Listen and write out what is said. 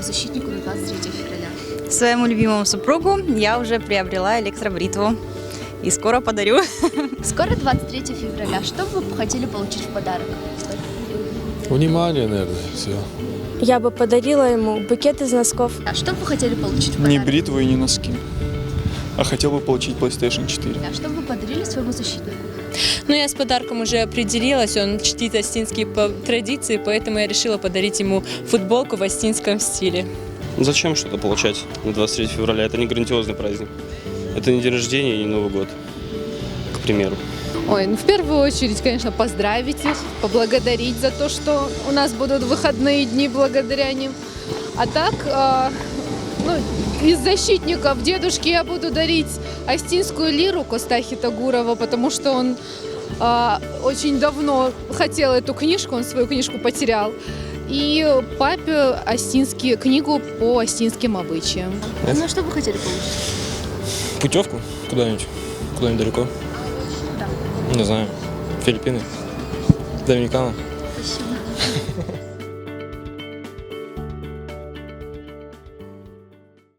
любимому защитнику на 23 февраля? Своему любимому супругу я уже приобрела электробритву. И скоро подарю. Скоро 23 февраля. Что бы вы хотели получить в подарок? Внимание, наверное, все. Я бы подарила ему букет из носков. А что бы вы хотели получить в подарок? Не бритву и не носки. А хотел бы получить PlayStation 4. А что бы вы подарили своему защитнику? Ну, я с подарком уже определилась, он чтит остинские традиции, поэтому я решила подарить ему футболку в остинском стиле. Зачем что-то получать на 23 февраля? Это не грандиозный праздник. Это не день рождения и не Новый год, к примеру. Ой, ну в первую очередь, конечно, поздравить их, поблагодарить за то, что у нас будут выходные дни благодаря ним. А так, из защитников дедушке я буду дарить остинскую лиру Костахи Тагурова, потому что он очень давно хотел эту книжку, он свою книжку потерял. И папе книгу по остинским обычаям. Ну, что бы вы хотели получить? Путевку куда-нибудь далеко. Да. Не знаю. Филиппины. Доминикана.